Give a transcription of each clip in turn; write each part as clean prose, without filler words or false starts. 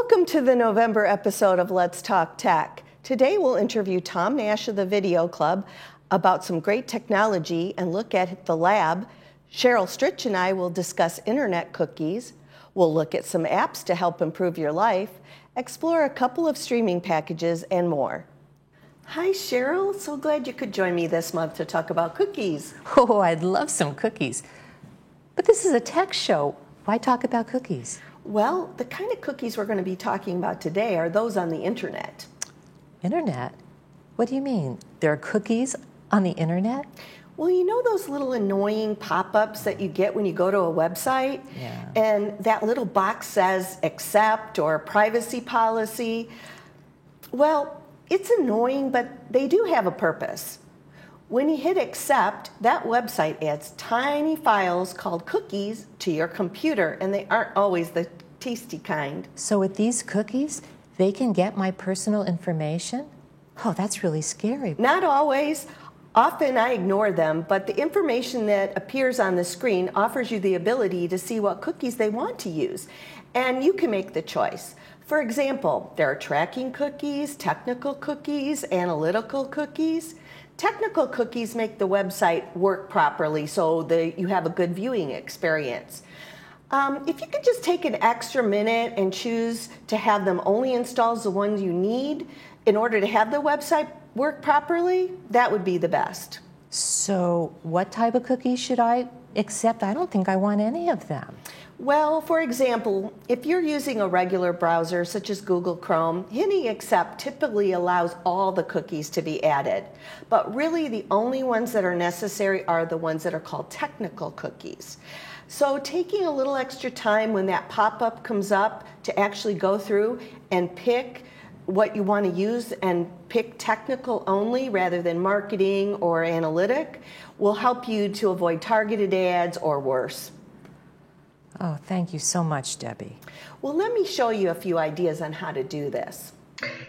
Welcome to the November episode of Let's Talk Tech. Today we'll interview Tom Nash of the Video Club about some great technology and look at the lab. Cheryl Stritch and I will discuss internet cookies. We'll look at some apps to help improve your life, explore a couple of streaming packages, and more. Hi, Cheryl. So glad you could join me this month to talk about cookies. Oh, I'd love some cookies. But this is a tech show. Why talk about cookies? Well, the kind of cookies we're going to be talking about today are those on the internet. Internet? What do you mean? There are cookies on the internet? Well, you know those little annoying pop-ups that you get when you go to a website? Yeah. And that little box says accept or privacy policy. Well, it's annoying, but they do have a purpose. When you hit accept, that website adds tiny files called cookies to your computer, and they aren't always the tasty kind. So with these cookies, they can get my personal information? Oh, that's really scary. Not always. Often I ignore them, but the information that appears on the screen offers you the ability to see what cookies they want to use, and you can make the choice. For example, there are tracking cookies, technical cookies, analytical cookies. Technical cookies make the website work properly so that you have a good viewing experience. If you could just take an extra minute and choose to have them only install the ones you need in order to have the website work properly, that would be the best. So what type of cookies should I accept? I don't think I want any of them. Well, for example, if you're using a regular browser such as Google Chrome, hitting accept typically allows all the cookies to be added. But really the only ones that are necessary are the ones that are called technical cookies. So taking a little extra time when that pop-up comes up to actually go through and pick what you want to use and pick technical only rather than marketing or analytic will help you to avoid targeted ads or worse. Oh, thank you so much, Debbie. Well, let me show you a few ideas on how to do this.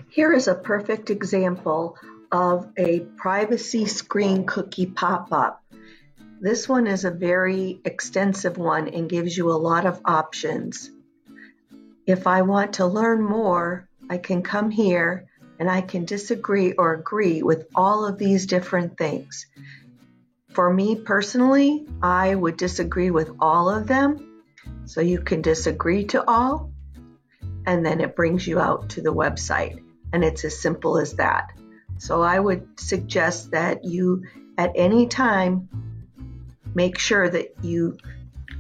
Here is a perfect example of a privacy screen cookie pop-up. This one is a very extensive one and gives you a lot of options. If I want to learn more, I can come here and I can disagree or agree with all of these different things. For me personally, I would disagree with all of them. So you can disagree to all, and then it brings you out to the website. And it's as simple as that. So I would suggest that you, at any time, make sure that you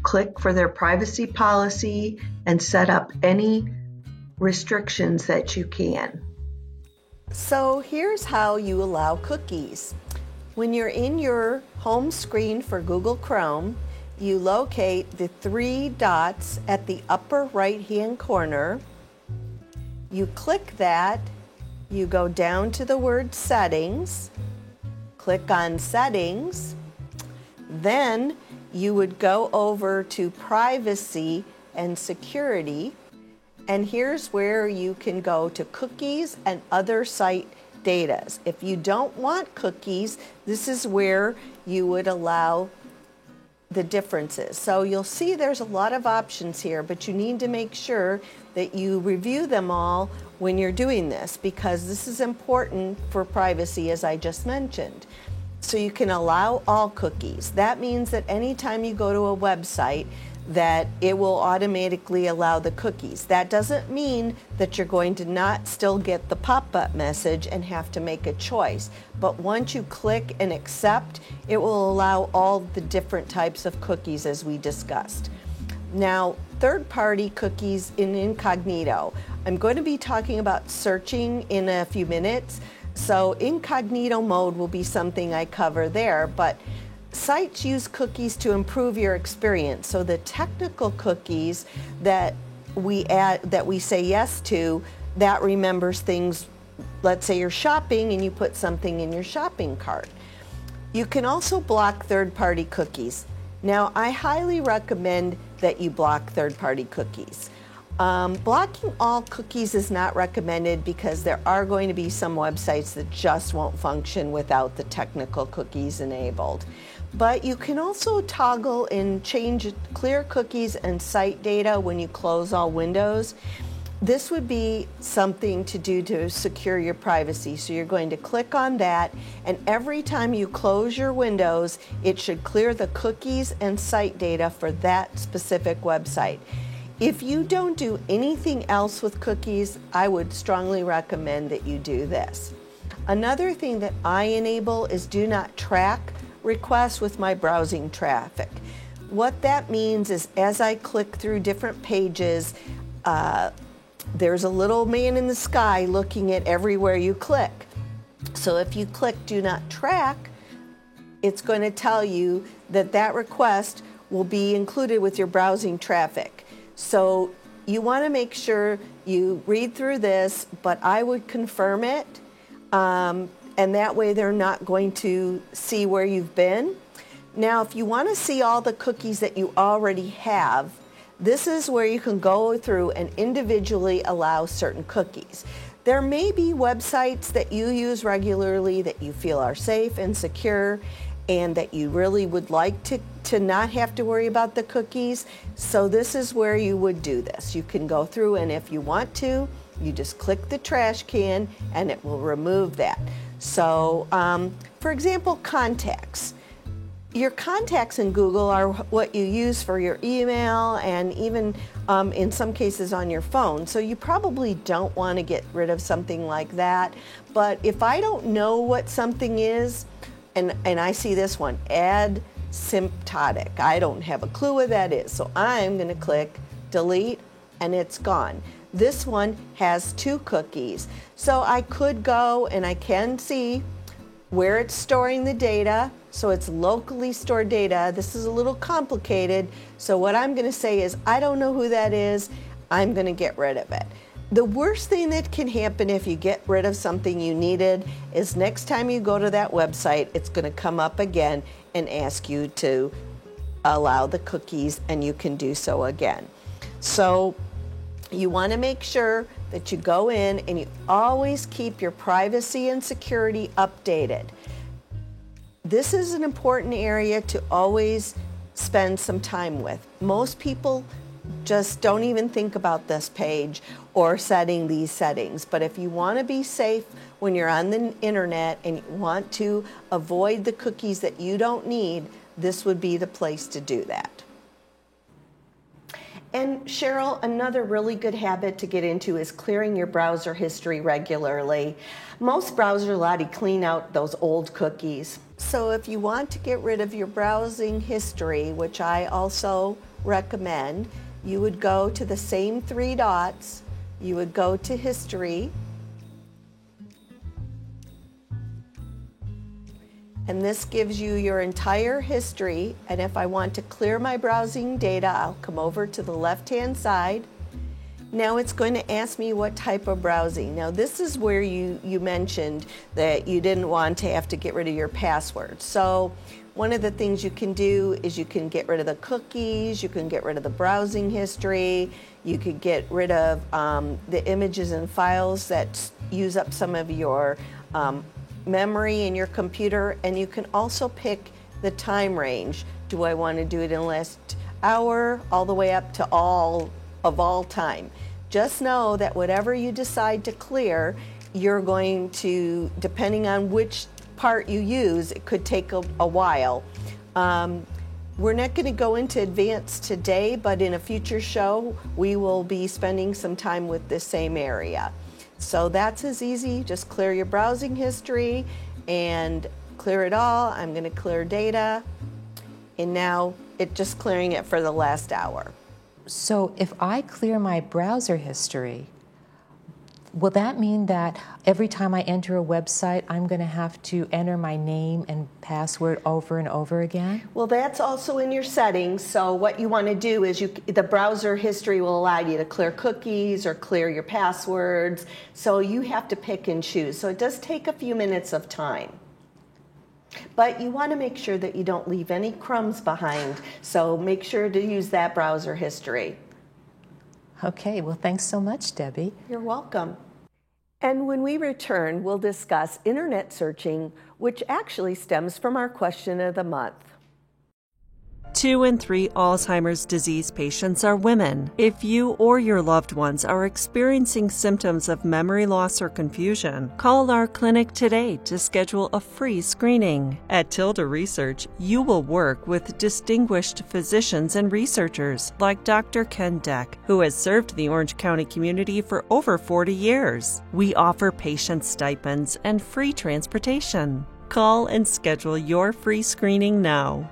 click for their privacy policy and set up any restrictions that you can. So here's how you allow cookies. When you're in your home screen for Google Chrome, you locate the three dots at the upper right-hand corner. You click that, you go down to the word Settings, click on Settings, then you would go over to Privacy and Security, and here's where you can go to Cookies and Other Site Data. If you don't want cookies, this is where you would allow the differences. So you'll see there's a lot of options here, but you need to make sure that you review them all when you're doing this, because this is important for privacy, as I just mentioned. So you can allow all cookies. That means that anytime you go to a website, that it will automatically allow the cookies. That doesn't mean that you're going to not still get the pop-up message and have to make a choice. But once you click and accept, it will allow all the different types of cookies as we discussed. Now, third-party cookies in incognito. I'm going to be talking about searching in a few minutes. So incognito mode will be something I cover there, but sites use cookies to improve your experience. So the technical cookies that we add, that we say yes to, that remembers things. Let's say you're shopping and you put something in your shopping cart. You can also block third-party cookies. Now, I highly recommend that you block third-party cookies. Blocking all cookies is not recommended because there are going to be some websites that just won't function without the technical cookies enabled. But you can also toggle and change clear cookies and site data when you close all windows. This would be something to do to secure your privacy. So you're going to click on that, and every time you close your windows, it should clear the cookies and site data for that specific website. If you don't do anything else with cookies, I would strongly recommend that you do this. Another thing that I enable is do not track requests with my browsing traffic. What that means is as I click through different pages, there's a little man in the sky looking at everywhere you click. So if you click do not track, it's going to tell you that that request will be included with your browsing traffic. So you want to make sure you read through this, but I would confirm it, and that way they're not going to see where you've been. Now, if you want to see all the cookies that you already have, this is where you can go through and individually allow certain cookies. There may be websites that you use regularly that you feel are safe and secure and that you really would like to not have to worry about the cookies. So this is where you would do this. You can go through, and if you want to, you just click the trash can and it will remove that. So for example, contacts. Your contacts in Google are what you use for your email and even in some cases on your phone. So you probably don't want to get rid of something like that. But if I don't know what something is, and I see this one, add symptotic. I don't have a clue what that is. So I'm going to click delete and it's gone. This one has 2 cookies. So I could go and I can see where it's storing the data. So it's locally stored data. This is a little complicated. So what I'm going to say is, I don't know who that is. I'm going to get rid of it. The worst thing that can happen if you get rid of something you needed is next time you go to that website, it's going to come up again and ask you to allow the cookies, and you can do so again. So you want to make sure that you go in and you always keep your privacy and security updated. This is an important area to always spend some time with. Most people just don't even think about this page or setting these settings. But if you want to be safe when you're on the internet and you want to avoid the cookies that you don't need, this would be the place to do that. And Cheryl, another really good habit to get into is clearing your browser history regularly. Most browsers allow you to clean out those old cookies. So if you want to get rid of your browsing history, which I also recommend, you would go to the same 3 dots, you would go to history, and this gives you your entire history. And if I want to clear my browsing data, I'll come over to the left-hand side. Now it's going to ask me what type of browsing. Now this is where you mentioned that you didn't want to have to get rid of your password. So one of the things you can do is you can get rid of the cookies, you can get rid of the browsing history, you could get rid of the images and files that use up some of your memory in your computer, and you can also pick the time range. Do I want to do it in the last hour all the way up to all time? Just know that whatever you decide to clear, you're going to, depending on which part you use, it could take a while. We're not going to go into advanced today, but in a future show, we will be spending some time with this same area. So that's as easy. Just clear your browsing history and clear it all. I'm going to clear data, and now it's just clearing it for the last hour. So if I clear my browser history, will that mean that every time I enter a website, I'm going to have to enter my name and password over and over again? Well, that's also in your settings. So what you want to do is the browser history will allow you to clear cookies or clear your passwords. So you have to pick and choose. So it does take a few minutes of time. But you want to make sure that you don't leave any crumbs behind. So make sure to use that browser history. Okay, well, thanks so much, Debbie. You're welcome. And when we return, we'll discuss internet searching, which actually stems from our question of the month. 2 in 3 Alzheimer's disease patients are women. If you or your loved ones are experiencing symptoms of memory loss or confusion, call our clinic today to schedule a free screening. At Tilda Research, you will work with distinguished physicians and researchers like Dr. Ken Deck, who has served the Orange County community for over 40 years. We offer patient stipends and free transportation. Call and schedule your free screening now.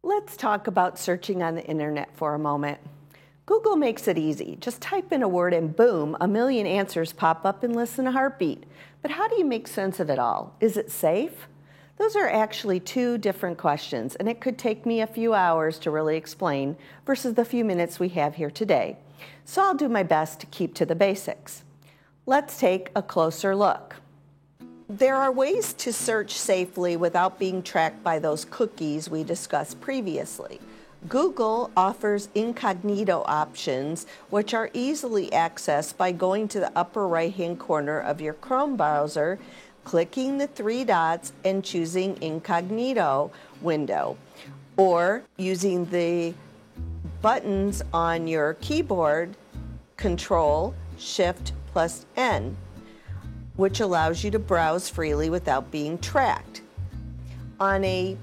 Let's talk about searching on the internet for a moment. Google makes it easy. Just type in a word and boom, a million answers pop up in less than a heartbeat. But how do you make sense of it all? Is it safe? Those are actually two different questions, and it could take me a few hours to really explain versus the few minutes we have here today. So I'll do my best to keep to the basics. Let's take a closer look. There are ways to search safely without being tracked by those cookies we discussed previously. Google offers incognito options, which are easily accessed by going to the upper right-hand corner of your Chrome browser, clicking the 3 dots, and choosing Incognito window, or using the buttons on your keyboard, Control, Shift, plus N, which allows you to browse freely without being tracked. On a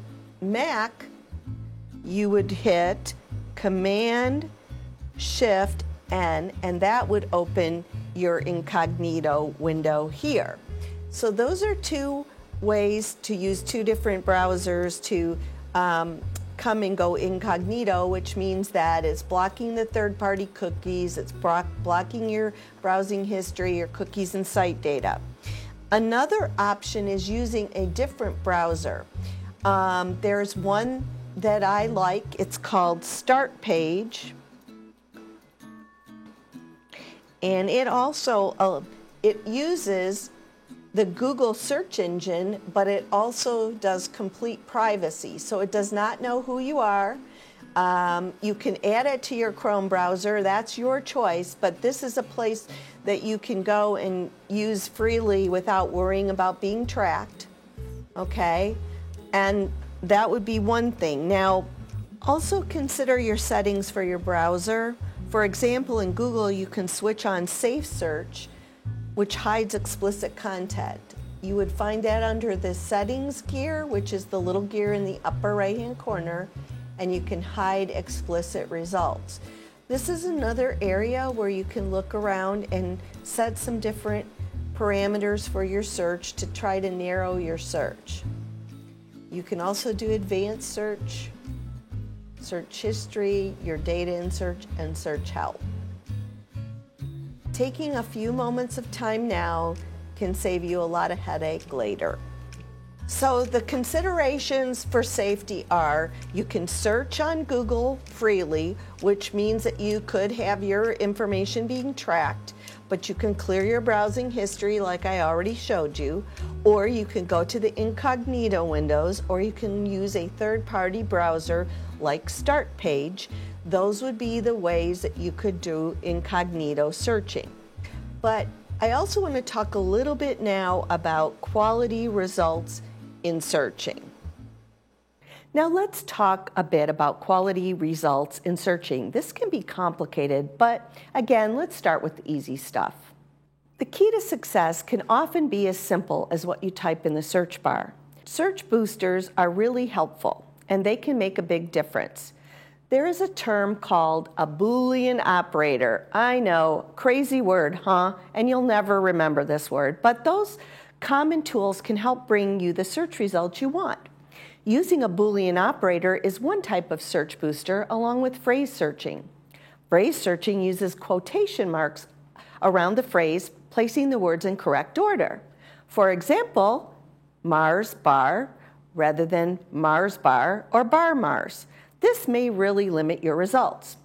Mac, you would hit Command, Shift, N, and that would open your incognito window here. So those are two ways to use two different browsers to come and go incognito, which means that it's blocking the third-party cookies, it's blocking your browsing history, your cookies and site data. Another option is using a different browser. There's one that I like. It's called Start Page, and it also it uses the Google search engine, but it also does complete privacy. So it does not know who you are. You can add it to your Chrome browser. That's your choice, but this is a place that you can go and use freely without worrying about being tracked, okay? And that would be one thing. Now, also consider your settings for your browser. For example, in Google, you can switch on Safe Search, which hides explicit content. You would find that under the settings gear, which is the little gear in the upper right-hand corner, and you can hide explicit results. This is another area where you can look around and set some different parameters for your search to try to narrow your search. You can also do advanced search, search history, your data in search, and search help. Taking a few moments of time now can save you a lot of headache later. So the considerations for safety are you can search on Google freely, which means that you could have your information being tracked, but you can clear your browsing history like I already showed you, or you can go to the incognito windows, or you can use a third-party browser like Start Page. Those would be the ways that you could do incognito searching. But I also want to talk a little bit now about quality results in searching. Now let's talk a bit about quality results in searching. This can be complicated, but again, let's start with the easy stuff. The key to success can often be as simple as what you type in the search bar. Search boosters are really helpful, and they can make a big difference. There is a term called a Boolean operator. I know, crazy word, huh? And you'll never remember this word, but those common tools can help bring you the search results you want. Using a Boolean operator is one type of search booster along with phrase searching. Phrase searching uses quotation marks around the phrase, placing the words in correct order. For example, Mars bar rather than Mars bar or bar Mars. This may really limit your results.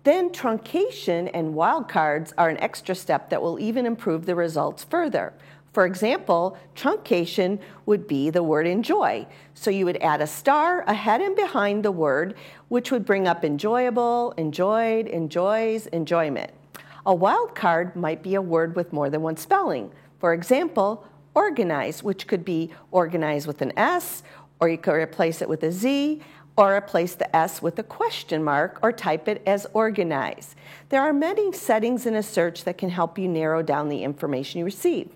Then truncation and wildcards are an extra step that will even improve the results further. For example, truncation would be the word enjoy. So you would add a star ahead and behind the word, which would bring up enjoyable, enjoyed, enjoys, enjoyment. A wild card might be a word with more than one spelling. For example, organize, which could be organize with an S, or you could replace it with a Z, or replace the S with a question mark, or type it as organize. There are many settings in a search that can help you narrow down the information you receive.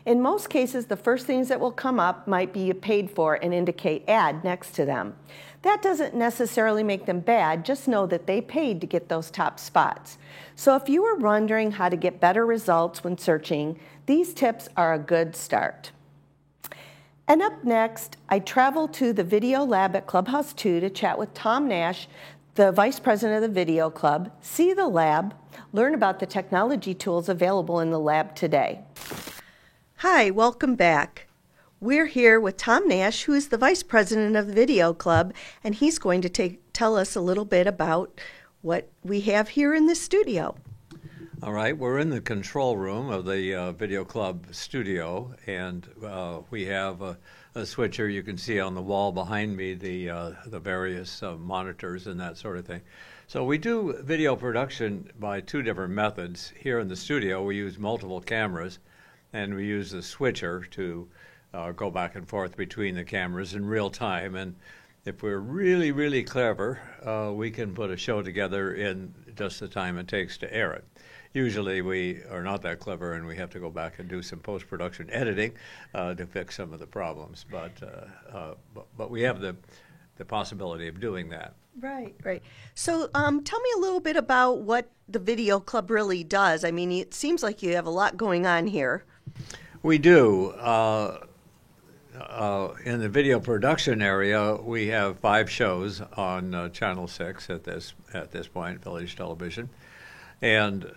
In most cases, the first things that will come up might be paid for and indicate ad next to them. That doesn't necessarily make them bad, just know that they paid to get those top spots. So if you are wondering how to get better results when searching, these tips are a good start. And up next, I traveled to the Video Lab at Clubhouse 2 to chat with Tom Nash, the Vice President of the Video Club, see the lab, learn about the technology tools available in the lab today. Hi, welcome back. We're here with Tom Nash, who is the Vice President of the Video Club, and he's going to tell us a little bit about what we have here in the studio. All right, we're in the control room of the Video Club studio, and we have a switcher. You can see on the wall behind me the various monitors and that sort of thing. So we do video production by two different methods. Here in the studio, we use multiple cameras, and we use the switcher to go back and forth between the cameras in real time. And if we're really, really clever, we can put a show together in just the time it takes to air it. Usually we are not that clever, and we have to go back and do some post-production editing to fix some of the problems. But we have the possibility of doing that. Right, right. So tell me a little bit about what the Video Club really does. I mean, it seems like you have a lot going on here. We do. In the video production area, we have 5 shows on Channel 6 at this point, Village Television. And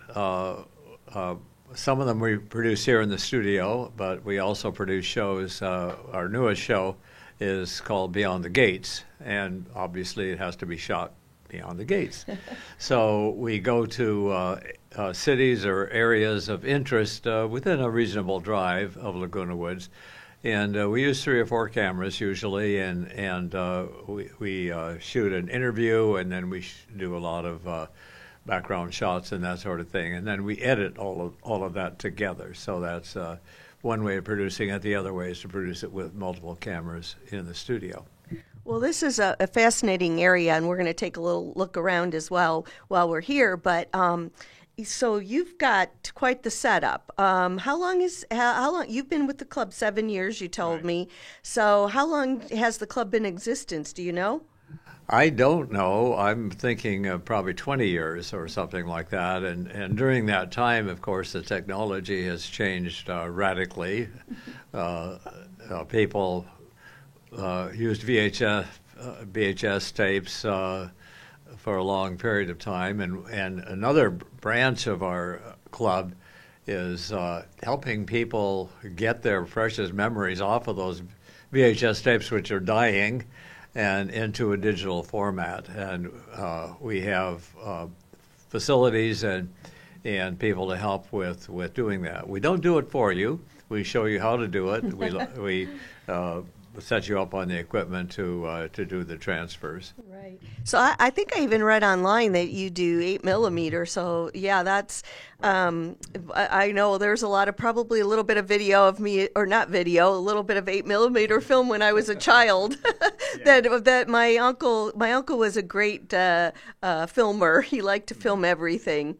some of them we produce here in the studio, but we also produce shows. Our newest show is called Beyond the Gates, and obviously it has to be shot beyond the gates. So we go to cities or areas of interest within a reasonable drive of Laguna Woods. And we use 3 or 4 cameras usually, and we shoot an interview, and then we do a lot of background shots and that sort of thing, and then we edit all of that together. So that's one way of producing it. The other way is to produce it with multiple cameras in the studio. Well, this is a fascinating area, and we're going to take a little look around as well while we're here. But so you've got quite the setup. How long you've been with the club? 7 years, you told me. So how long has the club been in existence? Do you know? I don't know. I'm thinking of probably 20 years or something like that. And during that time, of course, the technology has changed radically. People used VHS tapes for a long period of time. And another branch of our club is helping people get their precious memories off of those VHS tapes, which are dying, and into a digital format. And we have facilities and people to help with doing that. We don't do it for you. We show you how to do it. We set you up on the equipment to do the transfers. Right. So I think I even read online that you do 8mm. So yeah, that's I know there's probably a little bit of video of me, or not video, a little bit of 8mm film when I was a child. that my uncle was a great filmer. He liked to film everything.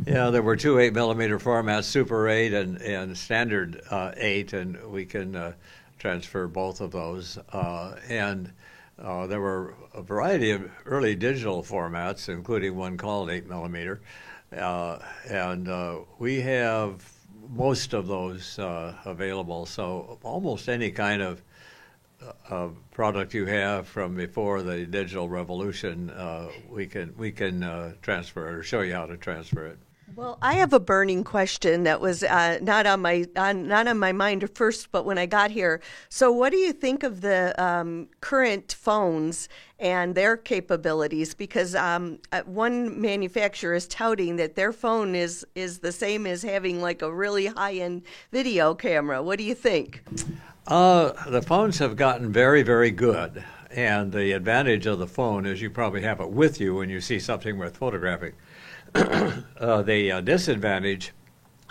Yeah, there were 2 8mm formats, Super 8 and Standard 8, and we can transfer both of those. And there were a variety of early digital formats, including one called 8mm. And we have most of those available. So almost any kind of product you have from before the digital revolution, we can transfer it or show you how to transfer it. Well, I have a burning question that was not on my mind at first, but when I got here. So, what do you think of the current phones and their capabilities? Because one manufacturer is touting that their phone is the same as having like a really high-end video camera. What do you think? The phones have gotten very, very good, and the advantage of the phone is you probably have it with you when you see something worth photographing. The disadvantage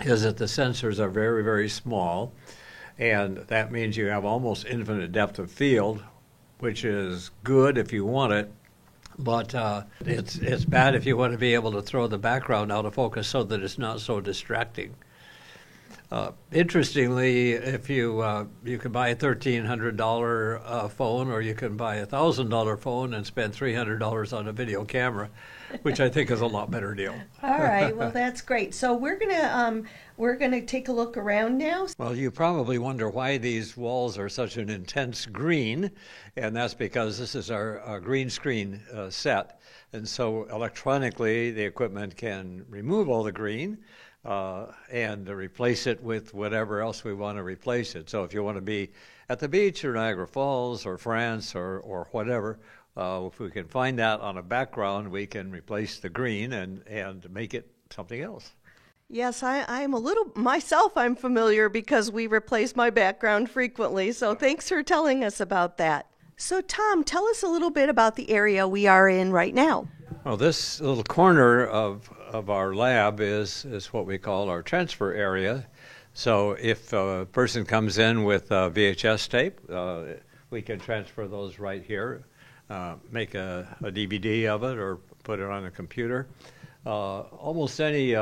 is that the sensors are very, very small, and that means you have almost infinite depth of field, which is good if you want it, but it's bad if you want to be able to throw the background out of focus so that it's not so distracting. Interestingly, if you can buy a $1,300 phone, or you can buy a $1,000 phone and spend $300 on a video camera, which I think is a lot better deal. All right, well that's great. So we're gonna take a look around now. Well, you probably wonder why these walls are such an intense green, and that's because this is our green screen set, and so electronically the equipment can remove all the green and replace it with whatever else we want to replace it. So if you want to be at the beach or Niagara Falls or France or whatever, if we can find that on a background, we can replace the green and make it something else. Yes, I'm a little, myself I'm familiar because we replace my background frequently, so thanks for telling us about that. So Tom, tell us a little bit about the area we are in right now. Well, this little corner of our lab is what we call our transfer area. So if a person comes in with VHS tape, we can transfer those right here, make a DVD of it or put it on a computer. Almost any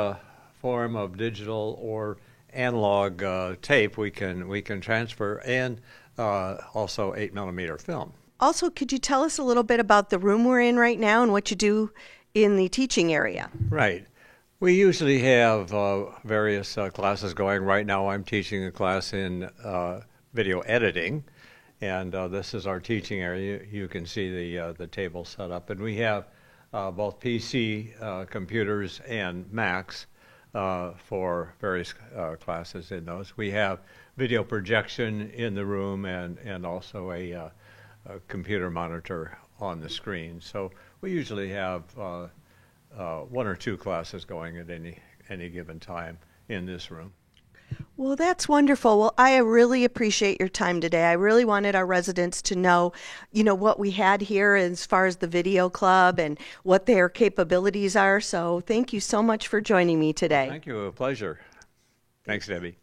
form of digital or analog tape we can transfer, and also 8mm film. Also, could you tell us a little bit about the room we're in right now and what you do in the teaching area? Right. We usually have various classes going. Right now I'm teaching a class in video editing, and this is our teaching area. You can see the table set up, and we have both PC computers and Macs for various classes in those. We have video projection in the room and also a computer monitor on the screen. So we usually have one or two classes going at any given time in this room. Well, that's wonderful. Well, I really appreciate your time today. I really wanted our residents to know, what we had here as far as the video club and what their capabilities are. So thank you so much for joining me today. Thank you. A pleasure. Thanks, Debbie.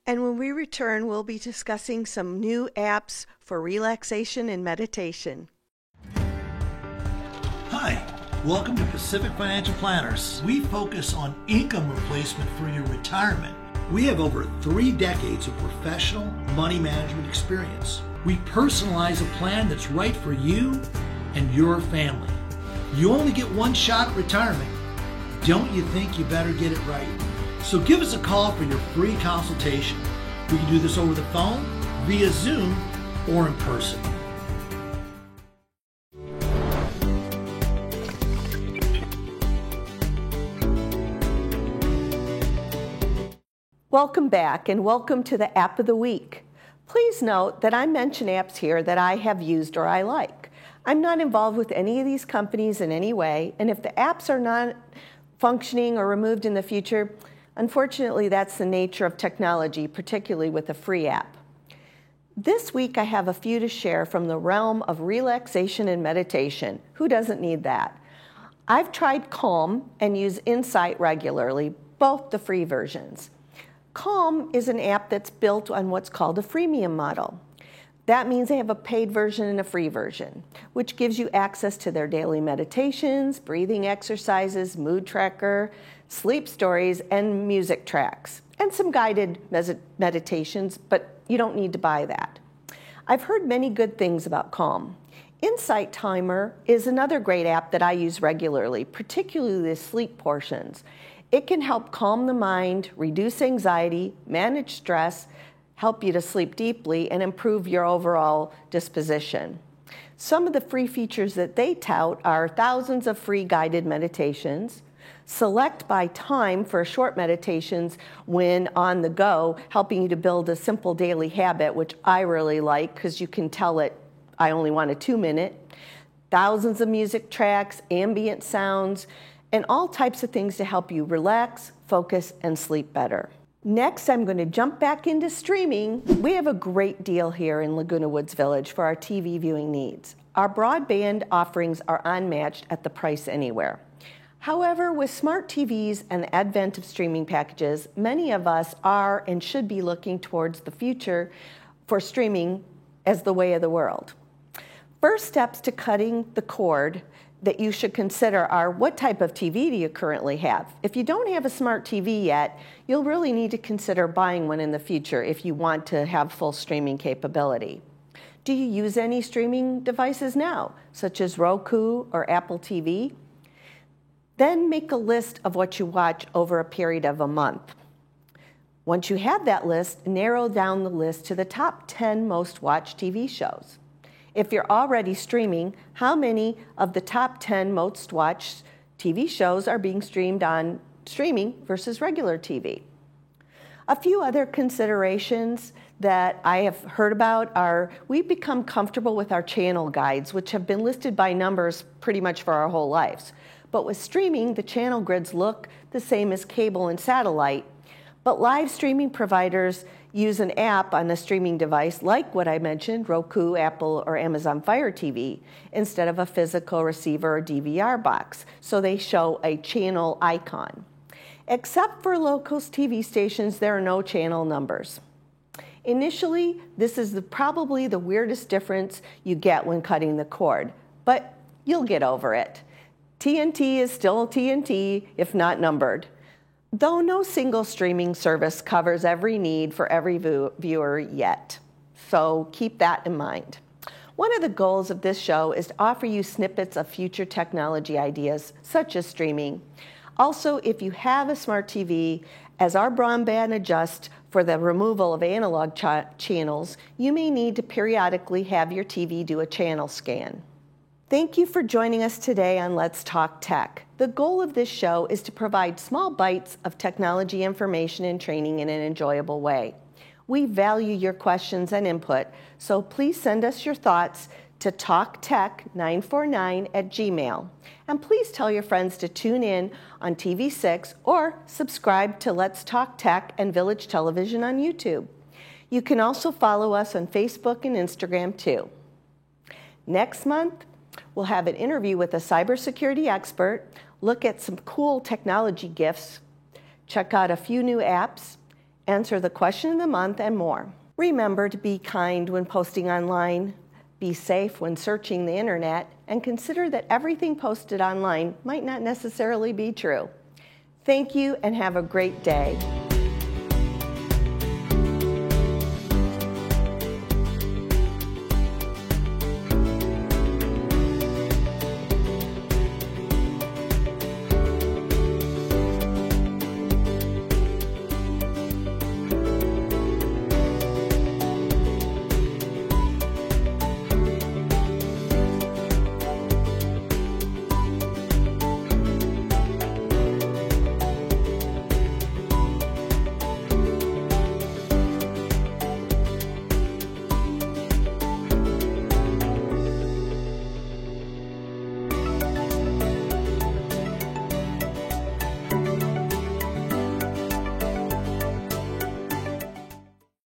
And when we return, we'll be discussing some new apps for relaxation and meditation. Hi, welcome to Pacific Financial Planners. We focus on income replacement for your retirement. We have over 3 decades of professional money management experience. We personalize a plan that's right for you and your family. You only get one shot at retirement. Don't you think you better get it right? So give us a call for your free consultation. We can do this over the phone, via Zoom, or in person. Welcome back, and welcome to the App of the Week. Please note that I mention apps here that I have used or I like. I'm not involved with any of these companies in any way, and if the apps are not functioning or removed in the future, unfortunately that's the nature of technology, particularly with a free app. This week I have a few to share from the realm of relaxation and meditation. Who doesn't need that? I've tried Calm and use Insight regularly, both the free versions. Calm is an app that's built on what's called a freemium model. That means they have a paid version and a free version, which gives you access to their daily meditations, breathing exercises, mood tracker, sleep stories, and music tracks, and some guided meditations, but you don't need to buy that. I've heard many good things about Calm. Insight Timer is another great app that I use regularly, particularly the sleep portions. It can help calm the mind, reduce anxiety, manage stress, help you to sleep deeply, and improve your overall disposition. Some of the free features that they tout are thousands of free guided meditations, select by time for short meditations when on the go, helping you to build a simple daily habit, which I really like because you can tell it, I only want a 2-minute, thousands of music tracks, ambient sounds, and all types of things to help you relax, focus, and sleep better. Next, I'm going to jump back into streaming. We have a great deal here in Laguna Woods Village for our TV viewing needs. Our broadband offerings are unmatched at the price anywhere. However, with smart TVs and the advent of streaming packages, many of us are and should be looking towards the future for streaming as the way of the world. First steps to cutting the cord that you should consider are, what type of TV do you currently have? If you don't have a smart TV yet, you'll really need to consider buying one in the future if you want to have full streaming capability. Do you use any streaming devices now, such as Roku or Apple TV? Then make a list of what you watch over a period of a month. Once you have that list, narrow down the list to the top 10 most watched TV shows. If you're already streaming, how many of the top 10 most watched TV shows are being streamed on streaming versus regular TV? A few other considerations that I have heard about are, we've become comfortable with our channel guides, which have been listed by numbers pretty much for our whole lives. But with streaming, the channel grids look the same as cable and satellite, but live streaming providers use an app on a streaming device like what I mentioned, Roku, Apple, or Amazon Fire TV, instead of a physical receiver or DVR box, so they show a channel icon. Except for low-cost TV stations, there are no channel numbers. Initially, this is probably the weirdest difference you get when cutting the cord, but you'll get over it. TNT is still TNT, if not numbered. Though no single streaming service covers every need for every viewer yet. So keep that in mind. One of the goals of this show is to offer you snippets of future technology ideas, such as streaming. Also, if you have a smart TV, as our broadband adjusts for the removal of analog channels, you may need to periodically have your TV do a channel scan. Thank you for joining us today on Let's Talk Tech. The goal of this show is to provide small bites of technology information and training in an enjoyable way. We value your questions and input, so please send us your thoughts to talktech949@gmail. And please tell your friends to tune in on TV6 or subscribe to Let's Talk Tech and Village Television on YouTube. You can also follow us on Facebook and Instagram too. Next month, we'll have an interview with a cybersecurity expert, look at some cool technology gifts, check out a few new apps, answer the question of the month, and more. Remember to be kind when posting online, be safe when searching the internet, and consider that everything posted online might not necessarily be true. Thank you and have a great day.